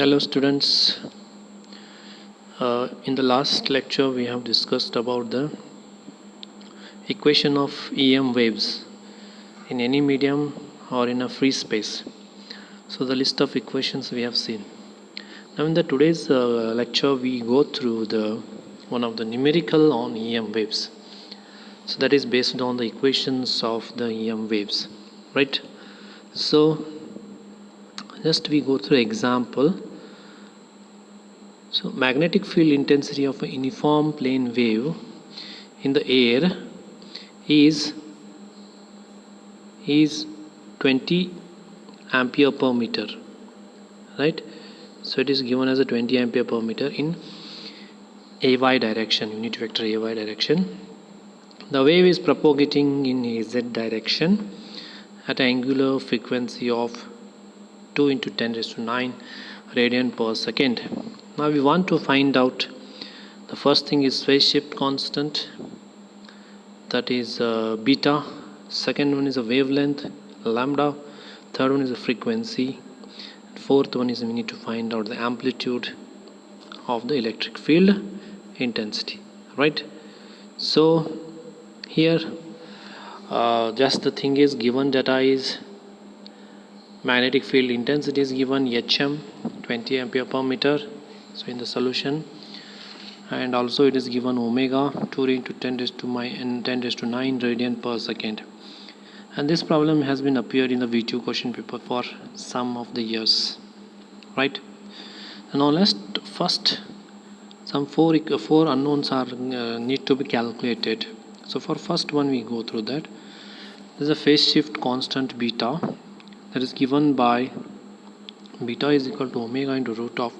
Hello students. In the last lecture we have discussed about the equation of EM waves in any medium or in a free space. So the list of equations we have seen. Now in the today's lecture we go through the one of the numerical on EM waves. So that is based on the equations of the EM waves, right? So just we go through example. So magnetic field intensity of a uniform plane wave in the air is 20 ampere per meter, right? So it is given as a 20 ampere per meter in AY direction, unit vector AY direction. The wave is propagating in AZ direction at an angular frequency of 2 into 10 raised to 9 radian per second. Now we want to find out, the first thing is phase shift constant, that is beta. Second one is a wavelength, lambda. Third one is a frequency. Fourth one is we need to find out the amplitude of the electric field intensity, right? So here just the thing is given, data is magnetic field intensity is given HM 20 ampere per meter, so in the solution, and also it is given omega 2 into 10 raised to 9 radian per second, and this problem has been appeared in the V2 question paper for some of the years, right? Now let's first some four unknowns are need to be calculated. So for first one we go through that. There is a phase shift constant beta that is given by beta is equal to omega into root of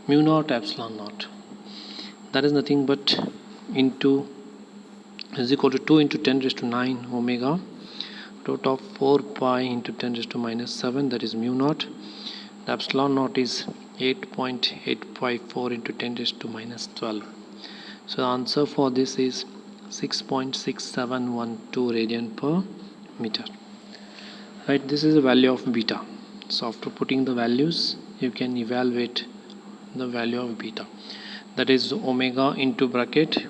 mu naught epsilon naught. That is nothing but into is equal to 2 into 10 raised to 9 omega root of 4 pi into 10 raised to minus 7, that is mu naught. The epsilon naught is 8.854 into 10 raised to minus 12. So the answer for this is 6.6712 radian per meter, right? This is the value of beta. So after putting the values you can evaluate the value of beta, that is omega into bracket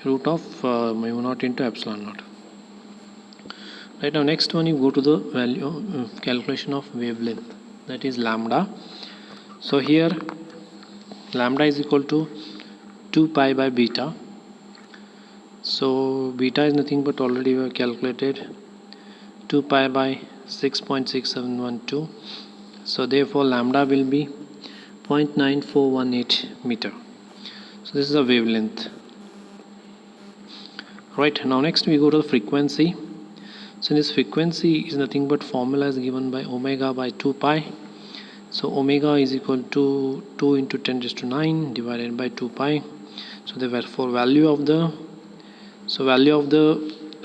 root of mu naught into epsilon naught. Right, now next one you go to the value calculation of wavelength, that is lambda. So here lambda is equal to 2 pi by beta. So beta is nothing but already we have calculated 2 pi by 6.6712. So therefore lambda will be 0.9418 meter. So this is a wavelength, right? Now next we go to the frequency. So this frequency is nothing but formula is given by omega by 2 pi. So omega is equal to 2 into 10 raised to 9 divided by 2 pi. So therefore value of the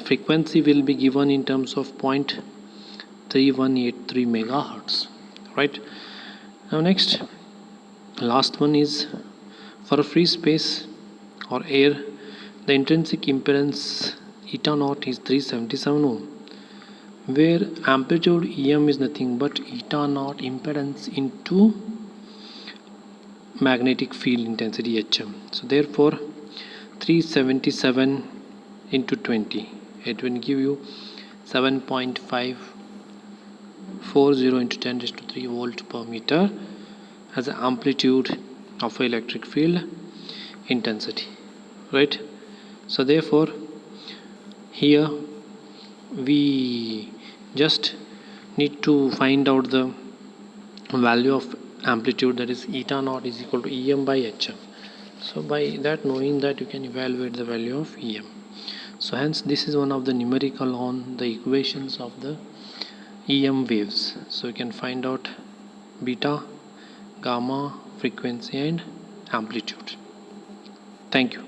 frequency will be given in terms of 0.3183 megahertz, right? Now next, last one is for a free space or air, the intrinsic impedance eta naught is 377 ohm, where amplitude EM is nothing but eta naught impedance into magnetic field intensity HM. So therefore 377 into 20, it will give you 7.540 into 10 raised to 3 volt per meter as the amplitude of electric field intensity, right? So therefore here we just need to find out the value of amplitude, that is eta naught is equal to EM by HM. So by that, knowing that, you can evaluate the value of EM. So hence this is one of the numerical on the equations of the EM waves. So you can find out beta, gamma, frequency and amplitude. Thank you.